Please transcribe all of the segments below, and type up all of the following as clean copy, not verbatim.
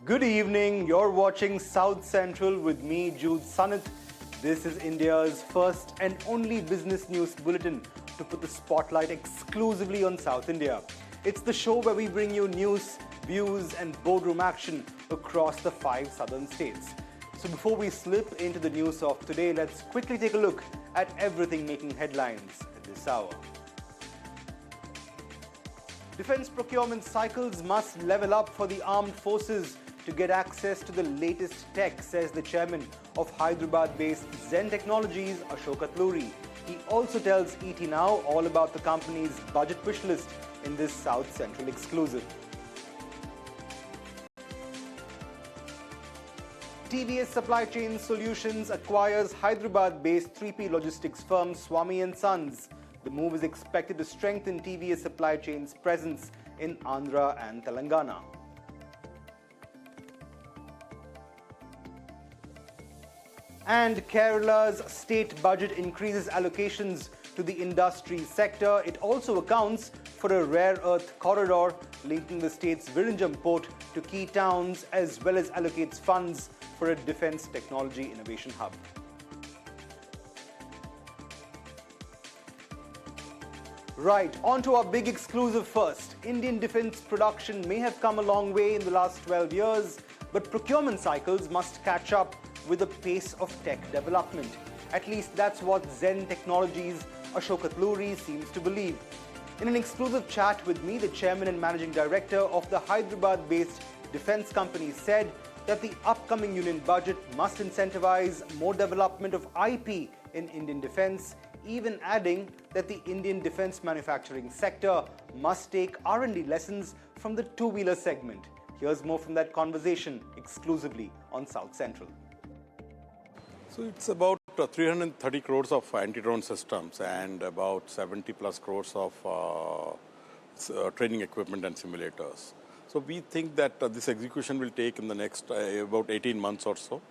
Good evening, you're watching South Central with me, Jude Sanat. This is India's first and only business news bulletin to put the spotlight exclusively on South India. It's the show where we bring you news, views and boardroom action across the 5 southern states. So before we slip into the news of today, let's quickly take a look at everything making headlines at this hour. Defense procurement cycles must level up for the armed forces to get access to the latest tech, says the chairman of Hyderabad-based Zen Technologies, Ashok Atluri. He also tells ET Now all about the company's budget wish list in this South Central exclusive. TVS Supply Chain Solutions acquires Hyderabad-based 3P logistics firm Swamy & Sons. The move is expected to strengthen TVS Supply Chain's presence in Andhra and Telangana. And Kerala's state budget increases allocations to the industry sector. It also accounts for a rare earth corridor linking the state's Virinjam port to key towns, as well as allocates funds for a defense technology innovation hub. Right, on to our big exclusive first. Indian defense production may have come a long way in the last 12 years, but procurement cycles must catch up with the pace of tech development. At least that's what Zen Technologies' Ashok Atluri seems to believe. In an exclusive chat with me, the chairman and managing director of the Hyderabad-based defense company said that the upcoming union budget must incentivize more development of IP in Indian defense, even adding that the Indian defense manufacturing sector must take R&D lessons from the two-wheeler segment. Here's more from that conversation exclusively on South Central. So it's about 330 crores of anti-drone systems and about 70 plus crores of training equipment and simulators. So we think that this execution will take in the next about 18 months or so,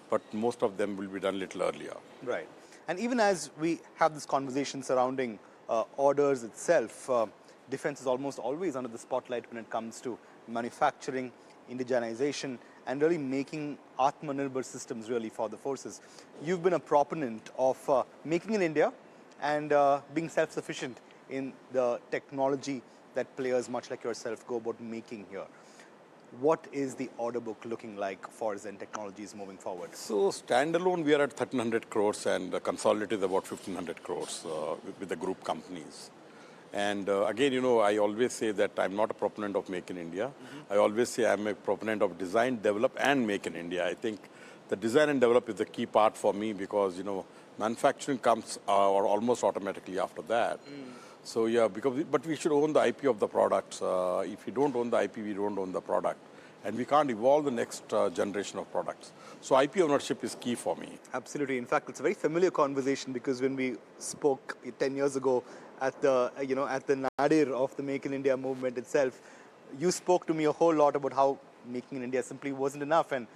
but most of them will be done a little earlier. Right. And even as we have this conversation surrounding orders itself, defense is almost always under the spotlight when it comes to manufacturing, indigenization, and really making Atmanirbhar systems really for the forces. You've been a proponent of making in India and being self-sufficient in the technology that players much like yourself go about making here. What is the order book looking like for Zen Technologies moving forward? So standalone, we are at 1,300 crores and consolidated about 1,500 crores with the group companies. And again, I always say that I'm not a proponent of Make in India. I always say I'm a proponent of design, develop and Make in India. I think the design and develop is the key part for me because, manufacturing comes or almost automatically after that. So yeah, but we should own the IP of the products. If we don't own the IP, we don't own the product. And we can't evolve the next generation of products. So IP ownership is key for me. Absolutely. In fact, it's a very familiar conversation because when we spoke 10 years ago at the, at the nadir of the Make in India movement itself, you spoke to me a whole lot about how making in India simply wasn't enough and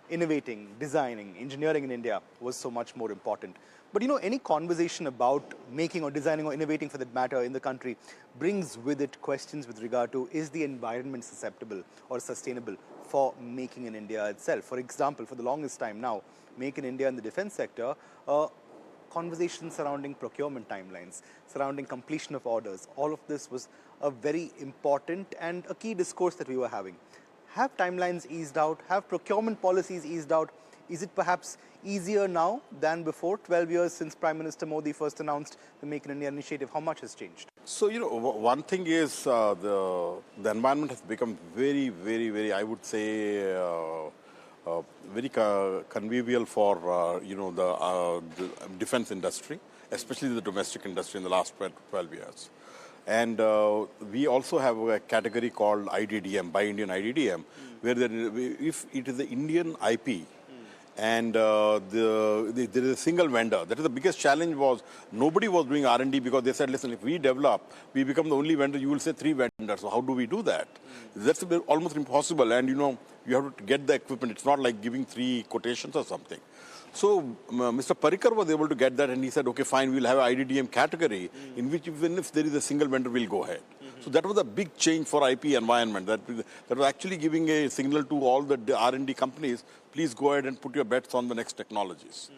innovating, designing, engineering in India was so much more important. But any conversation about making or designing or innovating for that matter in the country brings with it questions with regard to, is the environment susceptible or sustainable for making in India itself? For example, for the longest time now, Make in India in the defense sector, conversations surrounding procurement timelines, surrounding completion of orders, all of this was a very important and a key discourse that we were having. Have timelines eased out? Have procurement policies eased out? Is it perhaps easier now than before? 12 years since Prime Minister Modi first announced the Make in India initiative. How much has changed? So, one thing is the environment has become very, very, very, I would say, very convivial for, the defense industry, especially the domestic industry in the last 12 years. And we also have a category called IDDM, Buy Indian IDDM, where if it is the Indian IP, and there is a single vendor. That is the biggest challenge was nobody was doing R&D because they said, listen, if we develop, we become the only vendor, you will say 3 vendors. So how do we do that? That's almost impossible. And you have to get the equipment. It's not like giving 3 quotations or something. So Mr. Parikar was able to get that and he said, okay, fine, we'll have an IDDM category in which even if there is a single vendor, we'll go ahead. So that was a big change for IP environment. That was actually giving a signal to all the R&D companies, please go ahead and put your bets on the next technologies.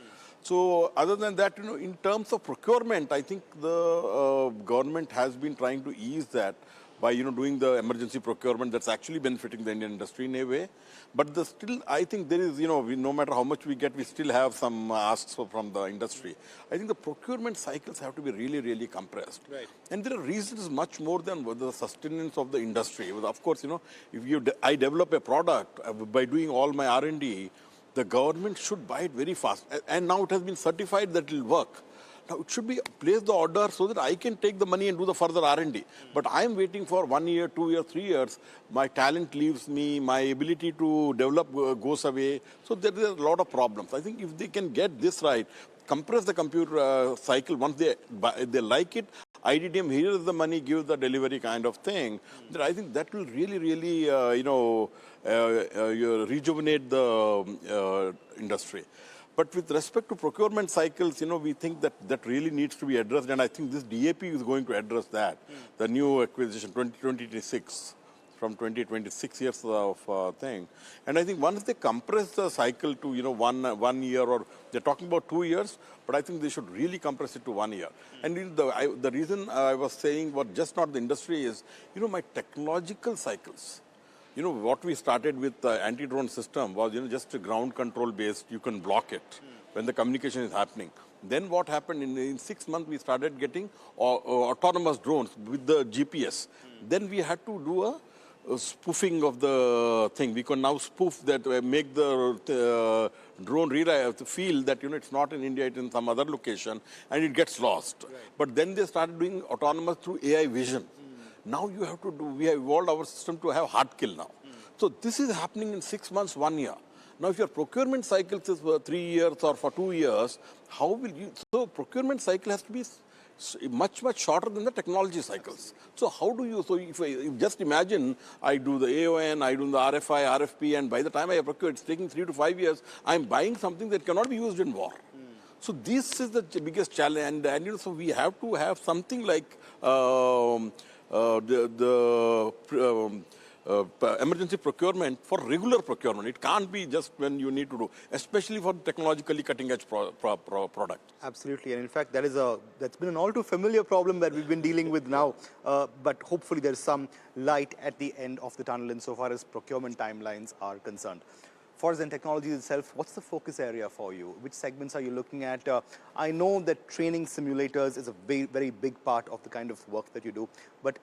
So other than that, in terms of procurement, I think the government has been trying to ease that by doing the emergency procurement. That's actually benefiting the Indian industry in a way. But still, I think there is, no matter how much we get, we still have some asks from the industry. I think the procurement cycles have to be really, really compressed. Right. And there are reasons much more than the sustenance of the industry. Of course, if I develop a product by doing all my R&D, the government should buy it very fast. And now it has been certified that it will work. Now it should be place the order so that I can take the money and do the further R&D. But I am waiting for 1 year, 2 years, 3 years. My talent leaves me. My ability to develop goes away. So there are a lot of problems. I think if they can get this right, compress the computer cycle once they like it. IDDM, here is the money, give the delivery kind of thing. That I think that will really, really, rejuvenate the industry. But with respect to procurement cycles, we think that really needs to be addressed. And I think this DAP is going to address that. The new acquisition, 2026, from 2026 years of thing. And I think once they compress the cycle to, 1 year, or they're talking about 2 years, but I think they should really compress it to 1 year. And the reason I was saying what just not the industry is, my technological cycles. What we started with the anti-drone system was, just a ground control based, you can block it when the communication is happening. Then what happened in 6 months, we started getting autonomous drones with the GPS. Then we had to do a spoofing of the thing. We can now spoof that, make the drone feel that, it's not in India, it's in some other location, and it gets lost. Right. But then they started doing autonomous through AI vision. Now we have evolved our system to have hard kill now. So this is happening in 6 months, 1 year. Now if your procurement cycle is for 3 years or for 2 years, how will you, so procurement cycle has to be much, much shorter than the technology cycles. So how do you, if just imagine I do the AON, I do the RFI, RFP, and by the time I procure, it's taking 3 to 5 years, I'm buying something that cannot be used in war. So this is the biggest challenge, and so we have to have something like emergency procurement for regular procurement. It can't be just when you need to do, especially for technologically cutting edge product. Absolutely, and in fact, that's been an all too familiar problem that we've been dealing with now. But hopefully, there's some light at the end of the tunnel insofar as procurement timelines are concerned. For Zen Technologies itself, what's the focus area for you? Which segments are you looking at? I know that training simulators is a very, very big part of the kind of work that you do, but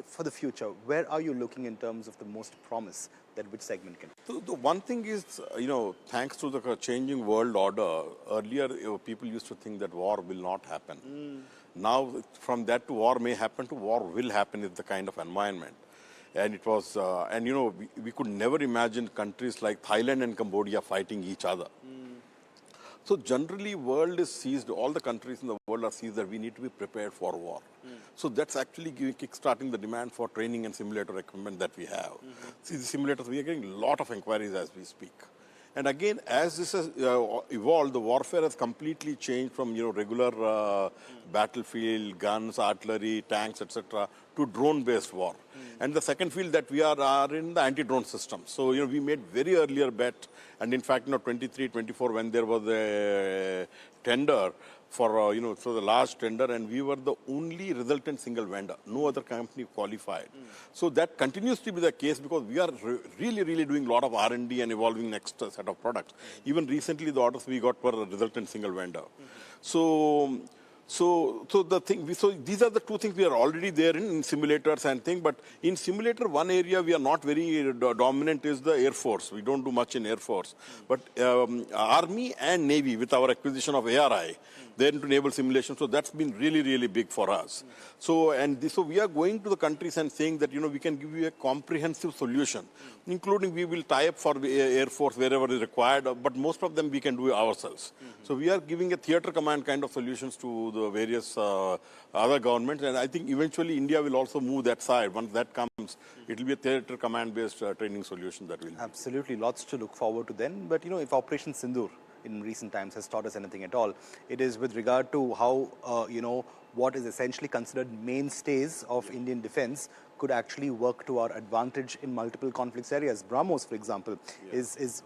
for the future, where are you looking in terms of the most promise that which segment can? So the one thing is, thanks to the changing world order, earlier people used to think that war will not happen. Now, from that to war may happen to war will happen is the kind of environment. And it was, we could never imagine countries like Thailand and Cambodia fighting each other. So generally, world is seized, all the countries in the world are seized that we need to be prepared for war. So that's actually kickstarting the demand for training and simulator equipment that we have. See, the simulators, we are getting a lot of inquiries as we speak. And again, as this has evolved, the warfare has completely changed from regular battlefield, guns, artillery, tanks, etc., to drone-based war. And the second field that we are in the anti-drone system. So we made very earlier bet, and in fact, 23, 24, when there was a tender for so the large tender, and we were the only resultant single vendor. No other company qualified. So that continues to be the case because we are really, really doing a lot of R&D and evolving next set of products. Even recently, the orders we got were a resultant single vendor. So the thing, so these are the two things we are already there in simulators and thing. But in simulator, one area we are not very dominant is the Air Force. We don't do much in Air Force. But Army and Navy, with our acquisition of ARI, they're into naval simulation. So that's been really, really big for us. So we are going to the countries and saying that we can give you a comprehensive solution, including we will tie up for the Air Force wherever is required. But most of them we can do ourselves. So we are giving a theater command kind of solutions to the various other governments, and I think eventually India will also move that side. Once that comes, it will be a theater command based training solution that will. Absolutely, lots to look forward to then. But if Operation Sindoor in recent times has taught us anything at all, it is with regard to how, what is essentially considered mainstays of Indian defense could actually work to our advantage in multiple conflicts areas. BrahMos, for example, has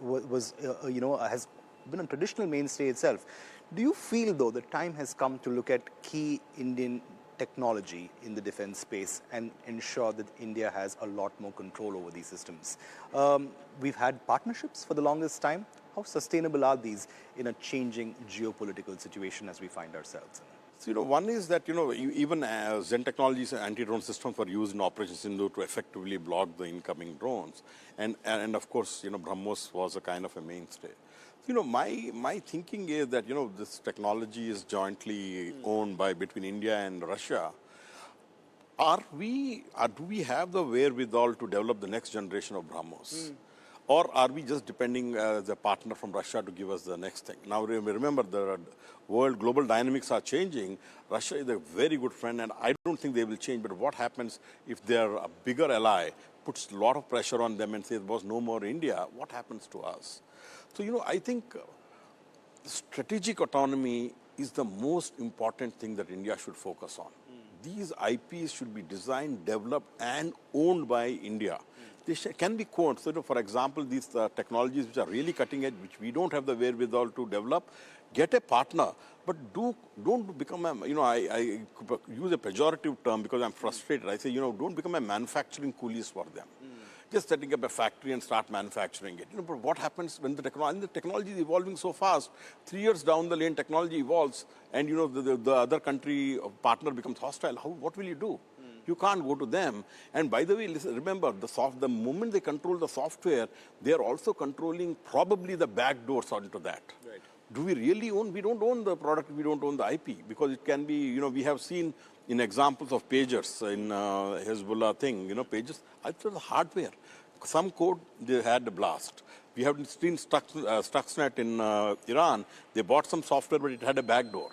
been a traditional mainstay itself. Do you feel, though, the time has come to look at key Indian technology in the defense space and ensure that India has a lot more control over these systems? We've had partnerships for the longest time. How sustainable are these in a changing geopolitical situation as we find ourselves in? So, one is that, even Zen Technologies anti-drone systems were used in Operation Sindhu to effectively block the incoming drones. And of course, BrahMos was a kind of a mainstay. My thinking is that, this technology is jointly owned between India and Russia. Do we have the wherewithal to develop the next generation of BrahMos? Or are we just depending as a partner from Russia to give us the next thing? Now, remember, the world global dynamics are changing. Russia is a very good friend, and I don't think they will change. But what happens if they're a bigger ally, puts a lot of pressure on them and says, boss, no more India? What happens to us? So, I think strategic autonomy is the most important thing that India should focus on. These IPs should be designed, developed, and owned by India. They can be co-owned. So, for example, these technologies which are really cutting edge, which we don't have the wherewithal to develop, get a partner, but don't become a, I use a pejorative term because I'm frustrated. I say, don't become a manufacturing coolies for them. Just setting up a factory and start manufacturing it. But what happens when the technology is evolving so fast? 3 years down the lane, technology evolves, and the other country partner becomes hostile. What will you do? You can't go to them. And by the way, remember, the moment they control the software, they are also controlling probably the back doors onto that. Right. Do we really own? We don't own the product, we don't own the IP, because it can be, we have seen in examples of pagers in Hezbollah thing, pages, it's the hardware. Some code, they had a blast. We have seen Stuxnet in Iran. They bought some software, but it had a back door.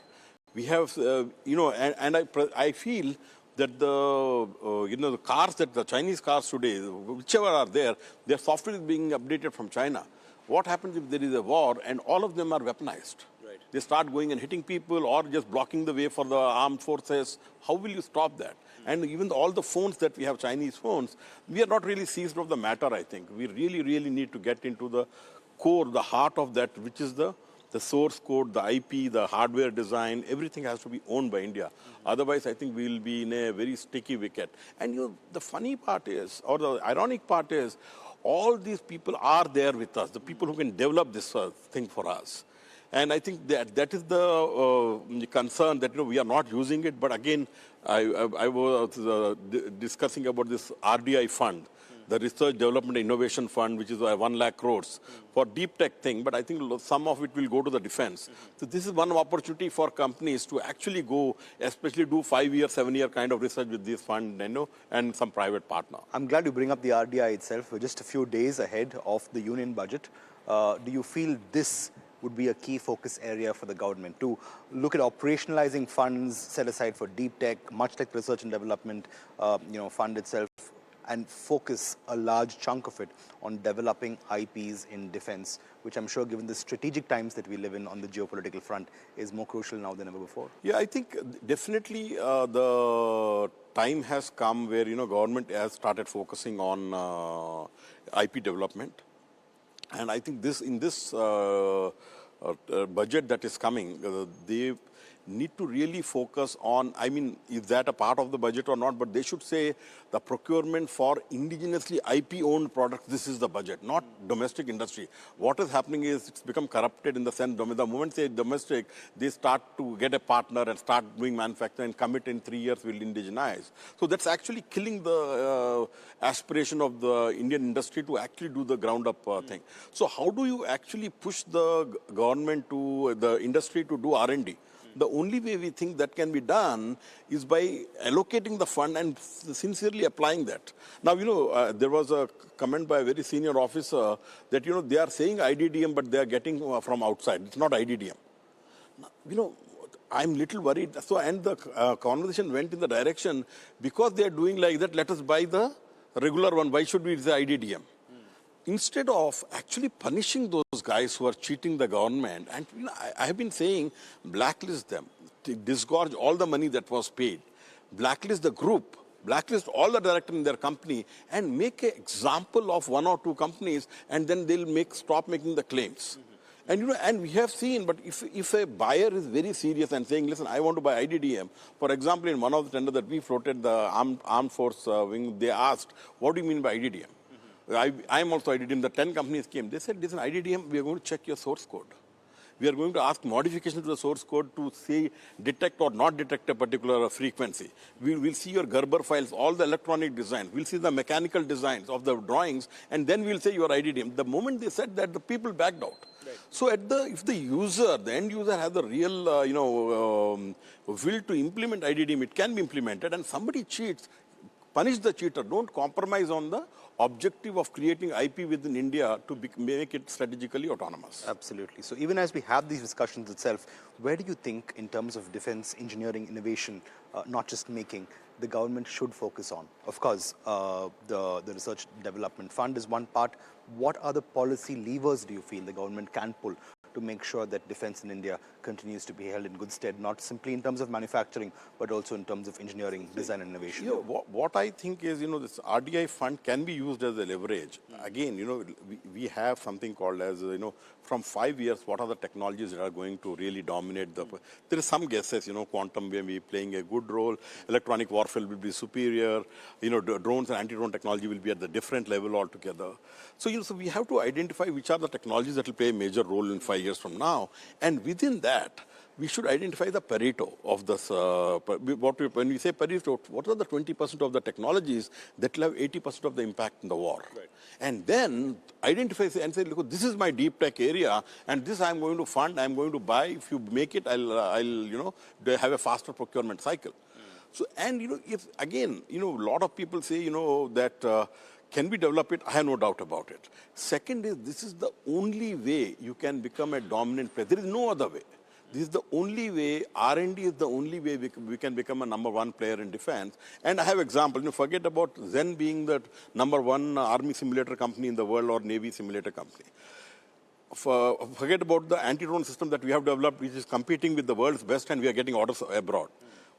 We have, I feel that the cars, the Chinese cars today, whichever are there, their software is being updated from China. What happens if there is a war and all of them are weaponized? Right. They start going and hitting people or just blocking the way for the armed forces. How will you stop that? And even all the phones that we have, Chinese phones, we are not really seized of the matter, I think. We really, really need to get into the core, the heart of that, which is the source code, the IP, the hardware design, everything has to be owned by India. Otherwise, I think we'll be in a very sticky wicket. And the funny part is, or the ironic part is, all these people are there with us, the people who can develop this thing for us. And I think that is the concern that we are not using it. But again, I was discussing about this RDI fund, the Research Development Innovation Fund, which is 1 lakh crores for deep tech thing. But I think some of it will go to the defense. So this is one opportunity for companies to actually go, especially do 5-year, 7-year kind of research with this fund, and some private partner. I'm glad you bring up the RDI itself. We're just a few days ahead of the union budget. Do you feel this would be a key focus area for the government to look at operationalizing funds set aside for deep tech, much like research and development, fund itself, and focus a large chunk of it on developing IPs in defense, which I'm sure, given the strategic times that we live in on the geopolitical front, is more crucial now than ever before? Yeah, I think definitely the time has come where, government has started focusing on IP development. And I think in this budget that is coming, they need to really focus on, is that a part of the budget or not, but they should say the procurement for indigenously IP-owned products, this is the budget, not domestic industry. What is happening is it's become corrupted in the sense, the moment they say domestic, they start to get a partner and start doing manufacturing and commit in 3 years will indigenize. So that's actually killing the aspiration of the Indian industry to actually do the ground-up thing. So how do you actually push the government to the industry to do R&D? The only way we think that can be done is by allocating the fund and sincerely applying that. Now, there was a comment by a very senior officer that, they are saying IDDM, but they are getting from outside. It's not IDDM. Now, I'm little worried. So, and the conversation went in the direction, because they are doing like that, let us buy the regular one. Why should we say IDDM? instead of actually punishing those guys who are cheating the government, and I have been saying, blacklist them, disgorge all the money that was paid, blacklist the group, blacklist all the directors in their company, and make an example of one or two companies, and then they'll stop making the claims. And and we have seen, but if a buyer is very serious and saying, listen, I want to buy IDDM, for example, in one of the tenders that we floated, the armed force wing, they asked, what do you mean by IDDM? I am also IDDM. The 10 companies came. They said, listen, IDDM, we are going to check your source code. We are going to ask modifications to the source code to say detect or not detect a particular frequency. We will see your Gerber files, all the electronic designs. We'll see the mechanical designs of the drawings, and then we'll say you are IDDM. The moment they said that, the people backed out. Right. So if the user, the end user has the real, will to implement IDDM, it can be implemented, and somebody cheats, punish the cheater. Don't compromise on the objective of creating IP within India to make it strategically autonomous. Absolutely. So even as we have these discussions itself, where do you think in terms of defense, engineering, innovation, not just making, the government should focus on? Of course, the Research Development Fund is one part. What other policy levers do you feel the government can pull to make sure that defense in India continues to be held in good stead, not simply in terms of manufacturing, but also in terms of engineering, design, and innovation? What I think is, this RDI fund can be used as a leverage. Again, we have something called as, from 5 years, what are the technologies that are going to really dominate the... There is some guesses, quantum may be playing a good role, electronic warfare will be superior, drones and anti-drone technology will be at the different level altogether. So, so we have to identify which are the technologies that will play a major role in 5 years from now. And within that, we should identify the Pareto of this. When we say Pareto, what are the 20% of the technologies that will have 80% of the impact in the war? Right. And then identify and say, look, this is my deep tech area, and this I'm going to fund, I'm going to buy. If you make it, I'll have a faster procurement cycle. So, and if again, a lot of people say, that can we develop it? I have no doubt about it. Second is, this is the only way you can become a dominant player. There is no other way. This is the only way, R&D is the only way we can become a number one player in defense. And I have example, forget about Zen being the number one army simulator company in the world or Navy simulator company. Forget about the anti-drone system that we have developed, which is competing with the world's best, and we are getting orders abroad.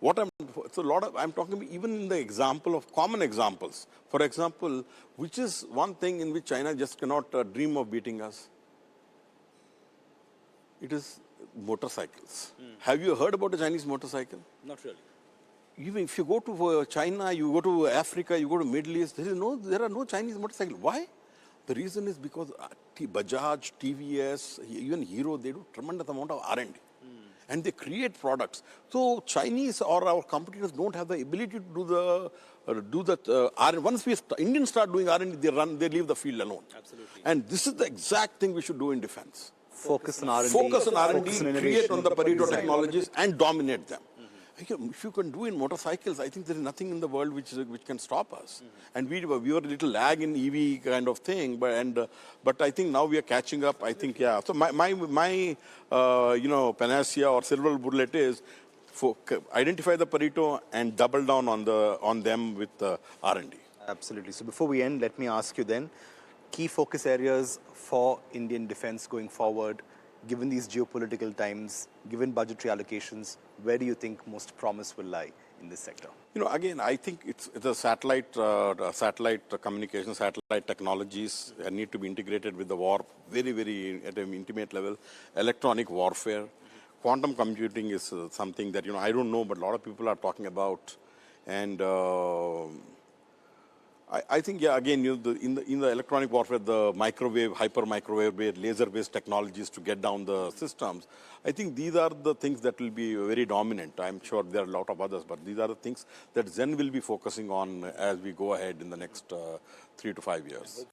I'm talking even in the example of common examples. For example, which is one thing in which China just cannot dream of beating us? It is motorcycles. Have you heard about a Chinese motorcycle? Not really. Even if you go to China, you go to Africa, you go to Middle East, there are no Chinese motorcycles. Why? The reason is because Bajaj, TVS, even Hero, they do tremendous amount of R&D. And they create products. So Chinese or our competitors don't have the ability to do the R&D. Once Indians start doing R&D, they leave the field alone. Absolutely. And this is the exact thing we should do in defense. Focus on R&D. Focus on R&D, create on the Pareto technologies, and dominate them. If you can do in motorcycles, I think there is nothing in the world which can stop us. And we were a little lag in EV kind of thing, but I think now we are catching up. I think, yeah. So my panacea or silver bullet is identify the Pareto and double down on them with R&D. Absolutely. So before we end, let me ask you then, key focus areas for Indian defense going forward, given these geopolitical times, given budgetary allocations, where do you think most promise will lie in this sector? Again, I think it's the satellite communication, satellite technologies need to be integrated with the war very, very at an intimate level. Electronic warfare, quantum computing is something that, I don't know, but a lot of people are talking about. And I think, yeah, again, in the electronic warfare, the microwave, hyper microwave, laser-based technologies to get down the systems, I think these are the things that will be very dominant. I'm sure there are a lot of others, but these are the things that Zen will be focusing on as we go ahead in the next 3 to 5 years.